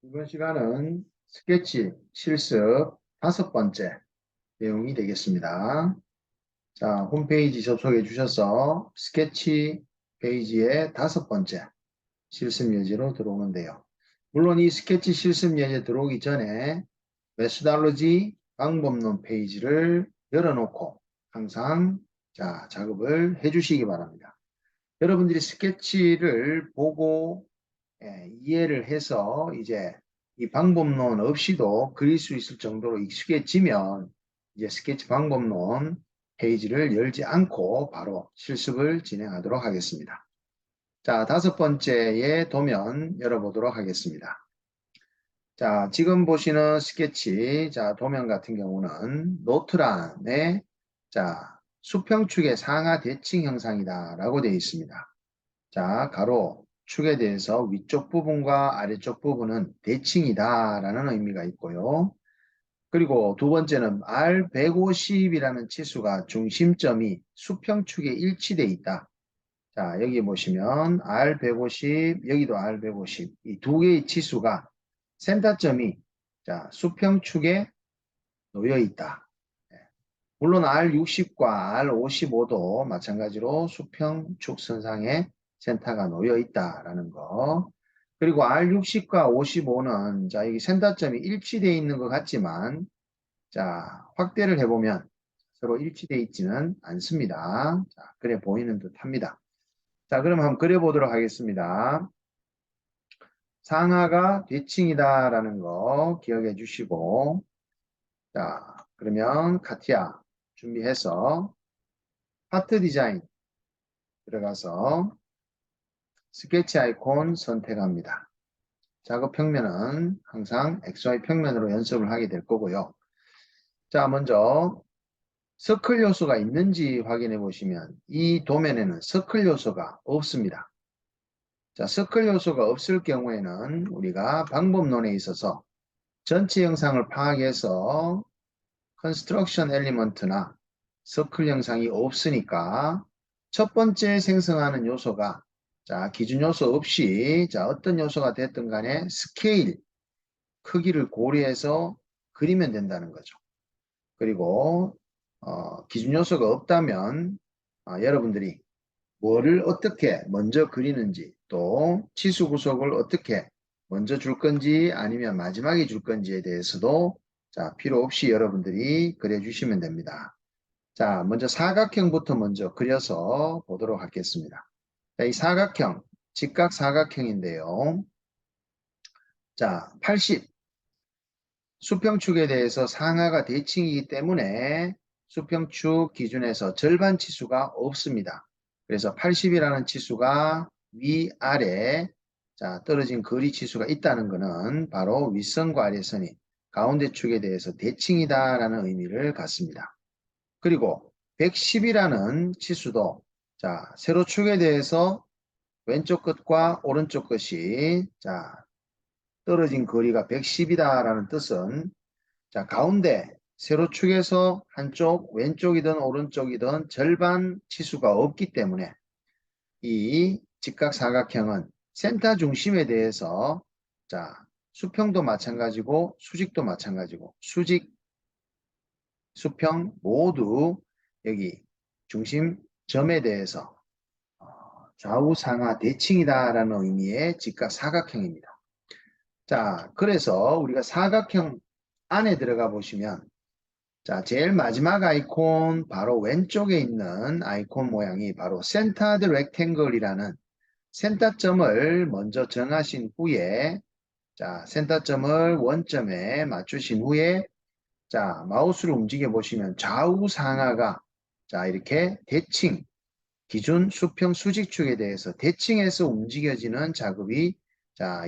이번 시간은 스케치 실습 5번째 내용이 되겠습니다. 자, 홈페이지 접속해 주셔서 스케치 페이지의 5번째 실습 예제로 들어오는데요. 물론 이 스케치 실습 예제 들어오기 전에 메소달로지 방법론 페이지를 열어놓고 항상 작업을 해 주시기 바랍니다. 여러분들이 스케치를 보고 이해를 해서 이제 이 방법론 없이도 그릴 수 있을 정도로 익숙해지면 이제 스케치 방법론 페이지를 열지 않고 바로 실습을 진행하도록 하겠습니다. 자, 5번째의 도면 열어보도록 하겠습니다. 자, 지금 보시는 스케치, 도면 같은 경우는 노트란에, 수평축의 상하 대칭 형상이다 라고 되어 있습니다. 자, 가로, 축에 대해서 위쪽 부분과 아래쪽 부분은 대칭이다 라는 의미가 있고요. 그리고 두 번째는 R150이라는 치수가 중심점이 수평축에 일치되어 있다. 자, 여기 보시면 R150, 여기도 R150, 이 두 개의 치수가 센터점이 수평축에 놓여 있다. 물론 R60과 R55도 마찬가지로 수평축 선상에 센터가 놓여 있다라는 거. 그리고 R60과 55는 여기 센터점이 일치되어 있는 것 같지만 확대를 해보면 서로 일치되어 있지는 않습니다. 그래 보이는 듯 합니다. 그럼 한번 그려보도록 하겠습니다. 상하가 대칭이다라는 거 기억해 주시고 그러면 카티아 준비해서 파트 디자인 들어가서 스케치 아이콘 선택합니다. 작업 평면은 항상 XY 평면으로 연습을 하게 될 거고요. 자, 먼저 서클 요소가 있는지 확인해 보시면 이 도면에는 서클 요소가 없습니다. 자, 서클 요소가 없을 경우에는 우리가 방법론에 있어서 전체 영상을 파악해서 컨스트럭션 엘리먼트나 서클 영상이 없으니까 첫 번째 생성하는 요소가 기준 요소 없이 어떤 요소가 됐든 간에 스케일 크기를 고려해서 그리면 된다는 거죠. 그리고 기준 요소가 없다면 여러분들이 뭐를 어떻게 먼저 그리는지 또 치수 구속을 어떻게 먼저 줄 건지 아니면 마지막에 줄 건지에 대해서도 필요 없이 여러분들이 그려주시면 됩니다. 자, 먼저 사각형부터 먼저 그려서 보도록 하겠습니다. 자, 이 사각형, 직각사각형인데요. 자, 80. 수평축에 대해서 상하가 대칭이기 때문에 수평축 기준에서 절반 치수가 없습니다. 그래서 80이라는 치수가 위아래 떨어진 거리 치수가 있다는 것은 바로 윗선과 아래선이 가운데 축에 대해서 대칭이다 라는 의미를 갖습니다. 그리고 110이라는 치수도 세로축에 대해서 왼쪽 끝과 오른쪽 끝이 떨어진 거리가 110이다 라는 뜻은 가운데 세로축에서 한쪽 왼쪽이든 오른쪽이든 절반 치수가 없기 때문에 이 직각사각형은 센터 중심에 대해서 수평도 마찬가지고 수직도 마찬가지고 수직, 수평 모두 여기 중심점에 대해서 좌우 상하 대칭이다 라는 의미의 직각사각형입니다. 그래서 우리가 사각형 안에 들어가 보시면 제일 마지막 아이콘 바로 왼쪽에 있는 아이콘 모양이 바로 센터드 렉탱글이라는 센터점을 먼저 정하신 후에 센터점을 원점에 맞추신 후에 마우스를 움직여 보시면 좌우 상하가 이렇게 대칭 기준 수평 수직축에 대해서 대칭해서 움직여지는 작업이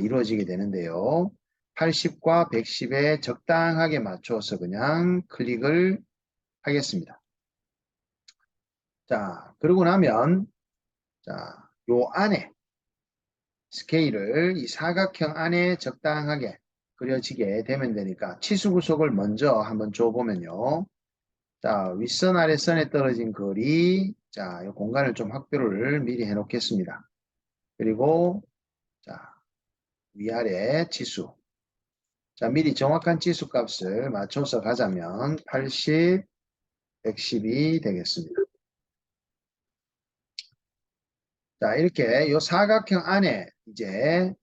이루어지게 되는데요. 80과 110에 적당하게 맞춰서 그냥 클릭을 하겠습니다. 그러고 나면 요 안에 스케일을 이 사각형 안에 적당하게 그려지게 되면 되니까 치수 구속을 먼저 한번 줘보면요. 윗선 아래선에 떨어진 거리, 이 공간을 좀 확보를 미리 해 놓겠습니다. 그리고 위아래 치수, 자, 미리 정확한 치수 값을 맞춰서 가자면 80, 110이 되겠습니다. 자, 이렇게 이 사각형 안에 이제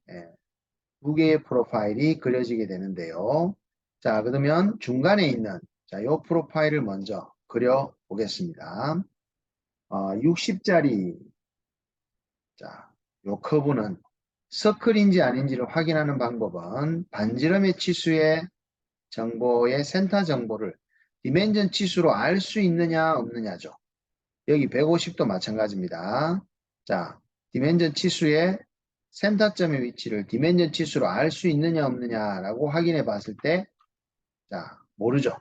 두 개의 프로파일이 그려지게 되는데요. 자, 그러면 중간에 있는 자, 요 프로파일을 먼저 그려 보겠습니다. 60짜리 자, 요 커브는 서클인지 아닌지를 확인하는 방법은 반지름의 치수의 정보의 센터 정보를 디멘전 치수로 알 수 있느냐 없느냐죠. 여기 150도 마찬가지입니다. 자, 디멘전 치수의 센터점의 위치를 디멘전 치수로 알 수 있느냐 없느냐라고 확인해 봤을 때, 자, 모르죠.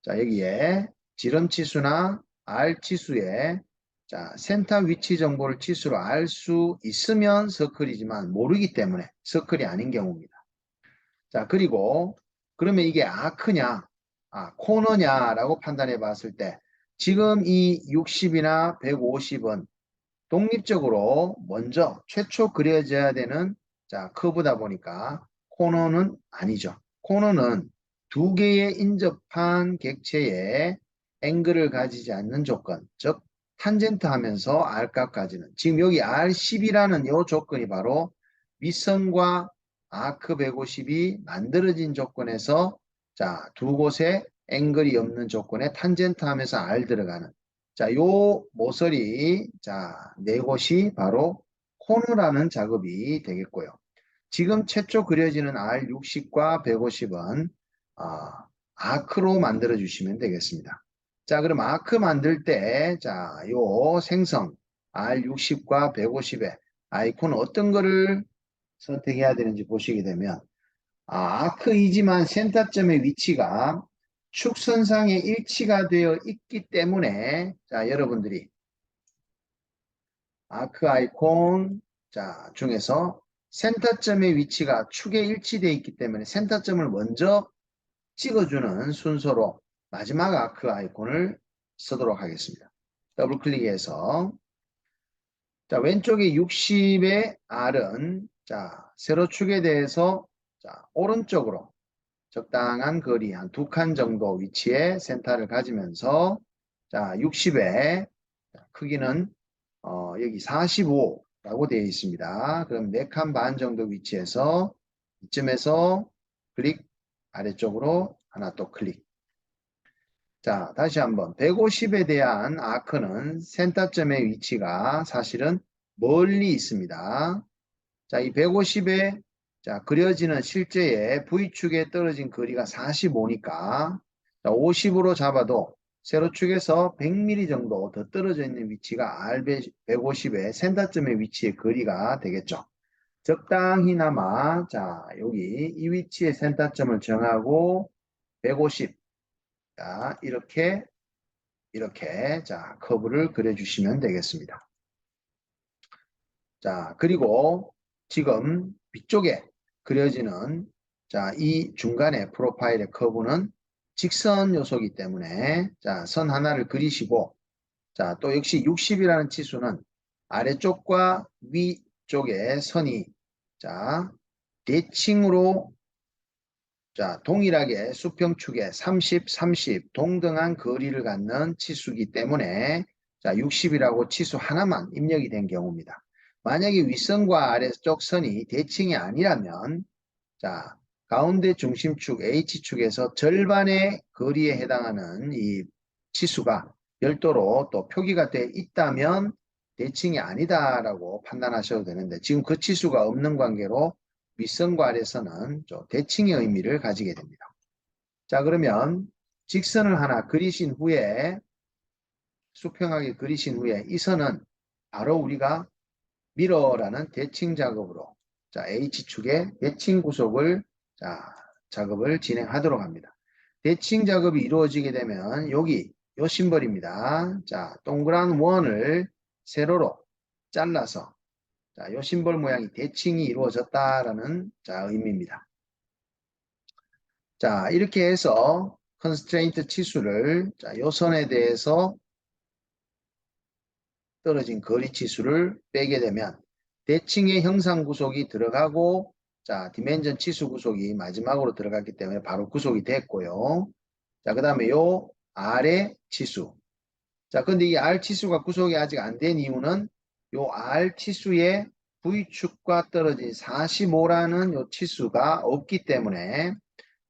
자, 여기에 지름 치수나 R 치수에 자, 센터 위치 정보를 치수로 알 수 있으면 서클이지만 모르기 때문에 서클이 아닌 경우입니다. 자, 그리고 그러면 이게 아크냐, 코너냐라고 판단해 봤을 때 지금 이 60이나 150은 독립적으로 먼저 최초 그려져야 되는 자, 커브다 보니까 코너는 아니죠. 코너는 두 개의 인접한 객체의 앵글을 가지지 않는 조건, 즉 탄젠트 하면서 R값까지는 지금 여기 R10이라는 이 조건이 바로 윗선과 아크 150이 만들어진 조건에서 자, 두 곳에 앵글이 없는 조건에 탄젠트 하면서 R 들어가는 자, 요 모서리, 자, 네 곳이 바로 코너라는 작업이 되겠고요. 지금 최초 그려지는 R60과 150은 아크로 만들어 주시면 되겠습니다. 자, 그럼 아크 만들 때, 자, 요 생성 R60과 150의 아이콘 어떤 거를 선택해야 되는지 보시게 되면, 아크이지만 센터점의 위치가 축선상에 일치가 되어 있기 때문에 자 여러분들이 아크 아이콘 자 중에서 센터점의 위치가 축에 일치되어 있기 때문에 센터점을 먼저 찍어주는 순서로 마지막 아크 아이콘을 쓰도록 하겠습니다. 더블 클릭해서 자 왼쪽에 60의 R은 자 세로축에 대해서 자 오른쪽으로 적당한 거리 한 두 칸 정도 위치에 센터를 가지면서 자 60의 크기는 여기 45라고 되어 있습니다. 그럼 4칸 반 정도 위치에서 이쯤에서 클릭 아래쪽으로 하나 또 클릭. 자 다시 한번 150에 대한 아크는 센터점의 위치가 사실은 멀리 있습니다. 자, 이 150에 자, 그려지는 실제의 V축에 떨어진 거리가 45니까 50으로 잡아도 세로축에서 100mm 정도 더 떨어져 있는 위치가 R150의 센터점의 위치의 거리가 되겠죠. 적당히나마 자, 여기 이 위치의 센터점을 정하고 150 자, 이렇게 자, 커브를 그려주시면 되겠습니다. 자, 그리고 지금 위쪽에 그려지는 자, 이 중간에 프로파일의 커브는 직선 요소이기 때문에 자, 선 하나를 그리시고 자, 또 역시 60이라는 치수는 아래쪽과 위쪽의 선이 자, 대칭으로 자, 동일하게 수평축에 30, 30 동등한 거리를 갖는 치수이기 때문에 자, 60이라고 치수 하나만 입력이 된 경우입니다. 만약에 윗선과 아래쪽 선이 대칭이 아니라면 자, 가운데 중심축 H축에서 절반의 거리에 해당하는 이 치수가 별도로 또 표기가 되어 있다면 대칭이 아니다라고 판단하셔도 되는데 지금 그 치수가 없는 관계로 윗선과 아래선은 좀 대칭의 의미를 가지게 됩니다. 자, 그러면 직선을 하나 그리신 후에 수평하게 그리신 후에 이 선은 바로 우리가 미러라는 대칭 작업으로 자, H축의 대칭 구속을 자, 작업을 진행하도록 합니다. 대칭 작업이 이루어지게 되면 여기 요 심벌입니다. 자, 동그란 원을 세로로 잘라서 자, 요 심벌 모양이 대칭이 이루어졌다라는 자, 의미입니다. 자, 이렇게 해서 컨스트레인트 치수를 자, 요 선에 대해서 떨어진 거리 치수를 빼게 되면 대칭의 형상 구속이 들어가고 자, 디멘전 치수 구속이 마지막으로 들어갔기 때문에 바로 구속이 됐고요. 자, 그 다음에 요 R의 치수. 자, 근데 이 R 치수가 구속이 아직 안 된 이유는 요 R 치수의 V축과 떨어진 45라는 요 치수가 없기 때문에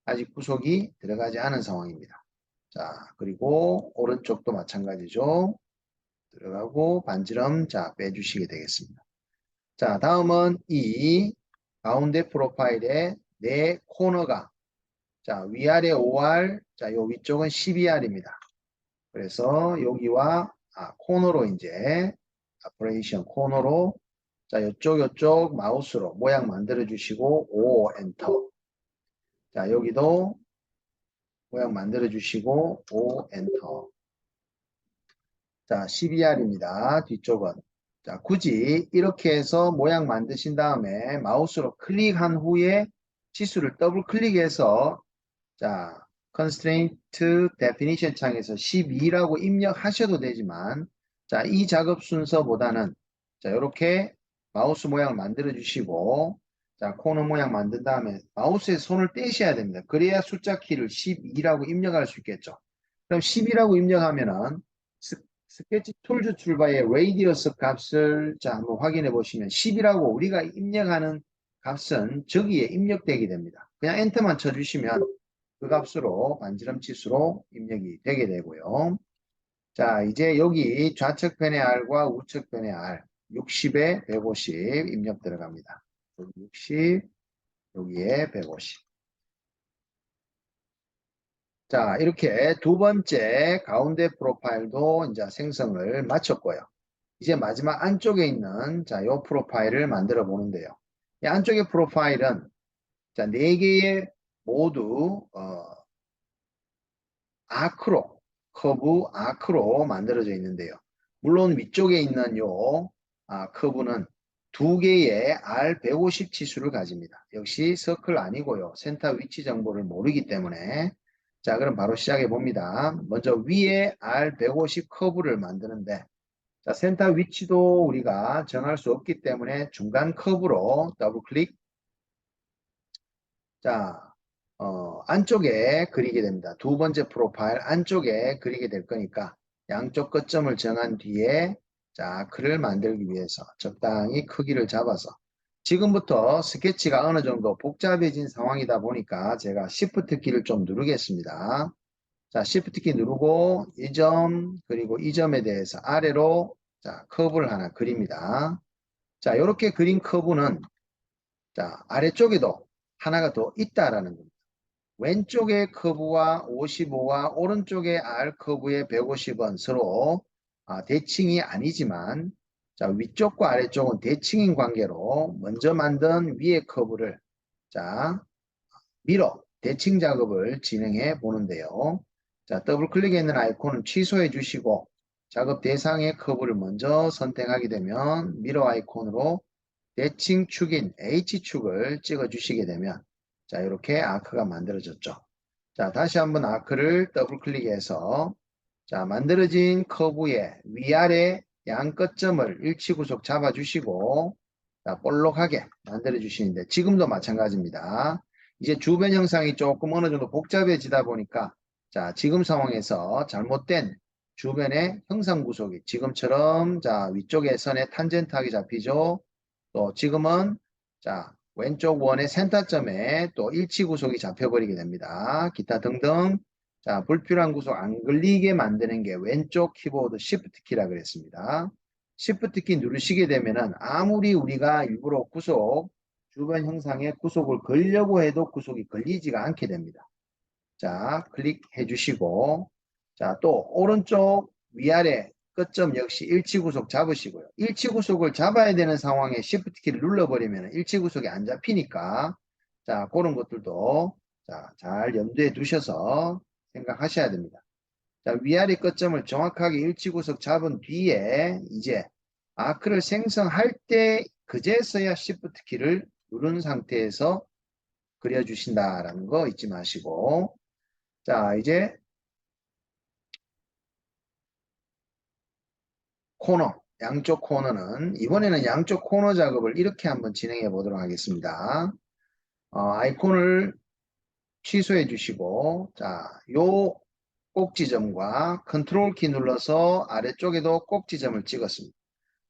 아직 구속이 들어가지 않은 상황입니다. 자, 그리고 오른쪽도 마찬가지죠. 들어가고 반지름 자 빼주시게 되겠습니다. 자, 다음은 이 가운데 프로파일의 네 코너가 자 위아래 5R 자 요 위쪽은 12R입니다. 그래서 여기와 코너로 이제 오퍼레이션 코너로 자 요쪽 마우스로 모양 만들어 주시고 오 엔터. 자 여기도 모양 만들어 주시고 오 엔터. 자 12R입니다. 뒤쪽은 자 굳이 이렇게 해서 모양 만드신 다음에 마우스로 클릭한 후에 치수를 더블 클릭해서 자 constraint definition 창에서 12라고 입력하셔도 되지만 자 이 작업 순서보다는 자 이렇게 마우스 모양을 만들어 주시고 자 코너 모양 만든 다음에 마우스에 손을 떼셔야 됩니다. 그래야 숫자 키를 12라고 입력할 수 있겠죠. 그럼 10이라고 입력하면은 스케치 툴즈 출바의 레디어스 값을 자 한번 확인해 보시면 10이라고 우리가 입력하는 값은 저기에 입력되게 됩니다. 그냥 엔터만 쳐주시면 그 값으로 반지름 치수로 입력이 되게 되고요. 자 이제 여기 좌측편의 R과 우측편의 R 60에 150 입력 들어갑니다. 60 여기에 150. 자, 이렇게 두 번째 가운데 프로파일도 이제 생성을 마쳤고요. 이제 마지막 안쪽에 있는 자, 요 프로파일을 만들어 보는데요. 이 안쪽의 프로파일은 자, 네 개의 모두 아크로, 커브 아크로 만들어져 있는데요. 물론 위쪽에 있는 요 커브는 두 개의 R150 치수를 가집니다. 역시 서클 아니고요. 센터 위치 정보를 모르기 때문에 자 그럼 바로 시작해 봅니다. 먼저 위에 R150 커브를 만드는데 자 센터 위치도 우리가 정할 수 없기 때문에 중간 커브로 더블 클릭 자 안쪽에 그리게 됩니다. 두 번째 프로파일 안쪽에 그리게 될 거니까 양쪽 끝점을 정한 뒤에 자 글을 만들기 위해서 적당히 크기를 잡아서 지금부터 스케치가 어느 정도 복잡해진 상황이다 보니까 제가 Shift 키를 좀 누르겠습니다. 자 Shift 키 누르고 이 점 그리고 이 점에 대해서 아래로 자 커브를 하나 그립니다. 자 이렇게 그린 커브는 자 아래쪽에도 하나가 더 있다라는 겁니다. 왼쪽의 커브와 55와 오른쪽의 R 커브의 150은 서로 대칭이 아니지만 자 위쪽과 아래쪽은 대칭인 관계로 먼저 만든 위의 커브를 자 밀어 대칭 작업을 진행해 보는데요. 자 더블 클릭해 있는 아이콘은 취소해 주시고 작업 대상의 커브를 먼저 선택하게 되면 미러 아이콘으로 대칭 축인 H축을 찍어 주시게 되면 자 이렇게 아크가 만들어졌죠. 자 다시 한번 아크를 더블 클릭해서 자 만들어진 커브의 위아래 양 끝점을 일치구속 잡아 주시고 자 볼록하게 만들어 주시는데 지금도 마찬가지입니다. 이제 주변 형상이 조금 어느 정도 복잡해지다 보니까 자 지금 상황에서 잘못된 주변의 형상 구속이 지금처럼 자 위쪽에 선에 탄젠트하게 잡히죠. 또 지금은 자 왼쪽 원의 센터점에 또 일치 구속이 잡혀버리게 됩니다. 기타 등등 자 불필요한 구속 안 걸리게 만드는 게 왼쪽 키보드 Shift 키라 그랬습니다. Shift 키 누르시게 되면은 아무리 우리가 일부러 구속 주변 형상에 구속을 걸려고 해도 구속이 걸리지가 않게 됩니다. 자 클릭해 주시고 자 또 오른쪽 위아래 끝점 역시 일치구속 잡으시고요. 일치구속을 잡아야 되는 상황에 Shift 키를 눌러버리면 일치구속이 안 잡히니까 자 그런 것들도 자, 잘 염두에 두셔서 생각하셔야 됩니다. 자 위아래 끝점을 정확하게 일치구속 잡은 뒤에 이제 아크를 생성할 때 그제서야 Shift 키를 누른 상태에서 그려주신다라는 거 잊지 마시고 자 이제 코너 양쪽 코너는 이번에는 양쪽 코너 작업을 이렇게 한번 진행해 보도록 하겠습니다. 아이콘을 취소해 주시고, 자, 요 꼭지점과 컨트롤 키 눌러서 아래쪽에도 꼭지점을 찍었습니다.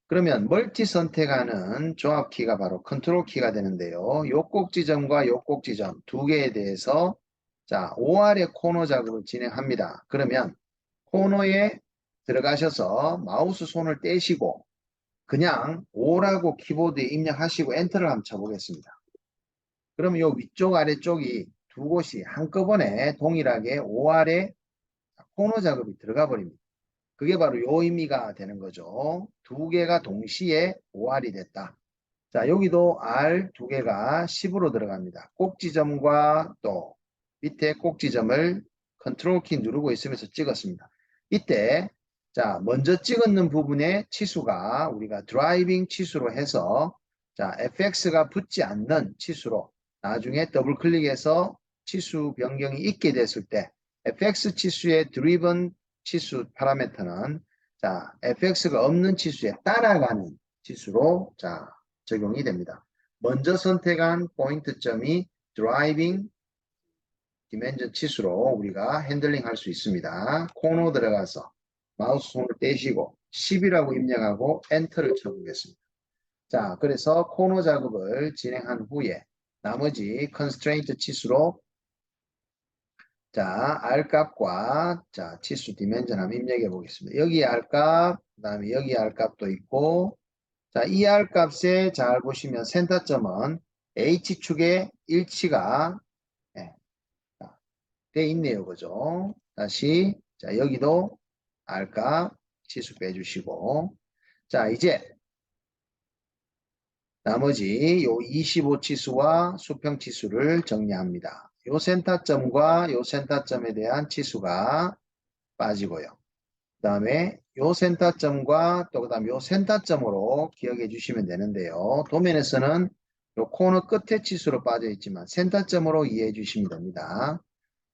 그러면 멀티 선택하는 조합 키가 바로 컨트롤 키가 되는데요. 요 꼭지점과 요 꼭지점 두 개에 대해서 자, OR의 코너 작업을 진행합니다. 그러면 코너에 들어가셔서 마우스 손을 떼시고 그냥 O라고 키보드에 입력하시고 엔터를 한번 쳐보겠습니다. 그러면 요 위쪽 아래쪽이 두 곳이 한꺼번에 동일하게 OR에 코너 작업이 들어가 버립니다. 그게 바로 요 의미가 되는 거죠. 두 개가 동시에 OR이 됐다. 자, 여기도 R 두 개가 10으로 들어갑니다. 꼭지점과 또 밑에 꼭지점을 컨트롤 키 누르고 있으면서 찍었습니다. 이때 자, 먼저 찍었는 부분의 치수가 우리가 드라이빙 치수로 해서 자, fx가 붙지 않는 치수로 나중에 더블 클릭해서 치수 변경이 있게 됐을 때 fx 치수의 드리븐 치수 파라미터는 자, fx가 없는 치수에 따라가는 치수로 자, 적용이 됩니다. 먼저 선택한 포인트점이 드라이빙 디멘전 치수로 우리가 핸들링 할 수 있습니다. 코너 들어가서 마우스 손을 떼시고 10이라고 입력하고 엔터를 쳐보겠습니다. 자, 그래서 코너 작업을 진행한 후에 나머지 컨스트레인트 치수로 자, R값과 자, 치수 디멘전 한번 입력해 보겠습니다. 여기 R값, 그 다음에 여기 R값도 있고 자, 이 R값에 잘 보시면 센터점은 H축의 일치가 돼 있네요. 그죠? 다시 자, 여기도 R값 치수 빼주시고 자, 이제 나머지 요 25 치수와 수평 치수를 정리합니다. 요 센터점과 요 센터점에 대한 치수가 빠지고요. 그 다음에 요 센터점과 또 그 다음에 요 센터점으로 기억해 주시면 되는데요. 도면에서는 요 코너 끝에 치수로 빠져 있지만 센터점으로 이해해 주시면 됩니다.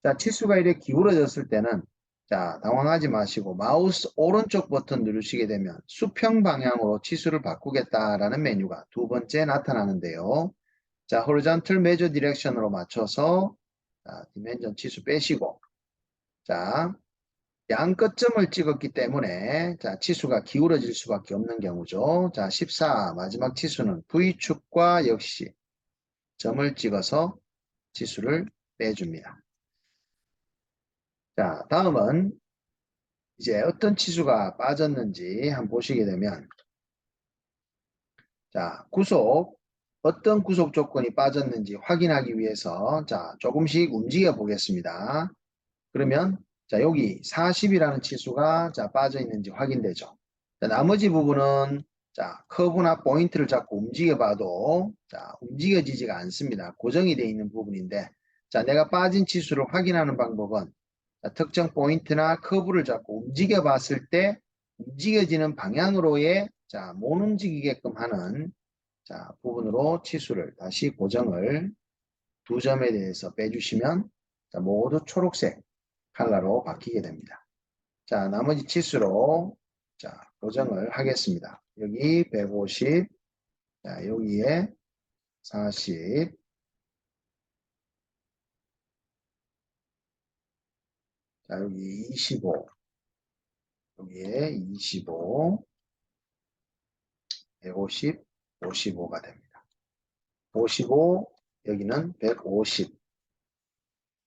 자, 치수가 이렇게 기울어졌을 때는 자, 당황하지 마시고 마우스 오른쪽 버튼 누르시게 되면 수평 방향으로 치수를 바꾸겠다라는 메뉴가 두 번째 나타나는데요. 자, horizontal measure direction으로 맞춰서 자, 디멘전 치수 빼시고 자, 양 끝점을 찍었기 때문에 자, 치수가 기울어질 수밖에 없는 경우죠. 자, 14 마지막 치수는 V축과 역시 점을 찍어서 치수를 빼줍니다. 자, 다음은 이제 어떤 치수가 빠졌는지 한번 보시게 되면 자, 어떤 구속 조건이 빠졌는지 확인하기 위해서 자, 조금씩 움직여 보겠습니다. 그러면 자, 여기 40이라는 치수가 자, 빠져 있는지 확인되죠. 자, 나머지 부분은 자, 커브나 포인트를 잡고 움직여 봐도 자, 움직여지지가 않습니다. 고정이 되어 있는 부분인데 자, 내가 빠진 치수를 확인하는 방법은 자, 특정 포인트나 커브를 잡고 움직여 봤을 때 움직여지는 방향으로의 자, 못 움직이게끔 하는 자, 부분으로 치수를 다시 고정을 두 점에 대해서 빼주시면 자, 모두 초록색 컬러로 바뀌게 됩니다. 자, 나머지 치수로 자, 고정을 하겠습니다. 여기 150, 자, 여기에 40, 자, 여기 25, 여기에 25, 150, 55가 됩니다. 55, 여기는 150.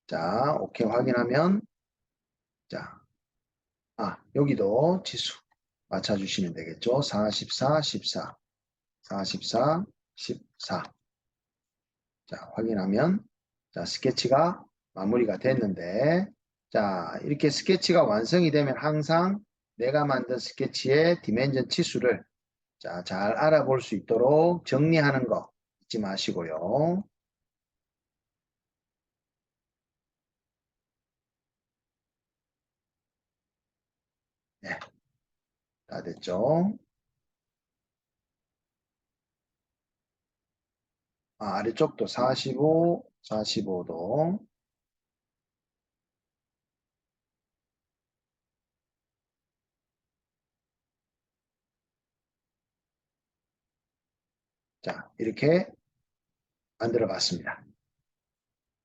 자, 오케이 확인하면 자, 여기도 치수 맞춰주시면 되겠죠. 44, 14, 44, 14. 자, 확인하면 자, 스케치가 마무리가 됐는데 자, 이렇게 스케치가 완성이 되면 항상 내가 만든 스케치의 디멘전 치수를 자, 잘 알아볼 수 있도록 정리하는 거 잊지 마시고요. 네, 다 됐죠? 아래쪽도 45, 45도. 자, 이렇게 만들어 봤습니다.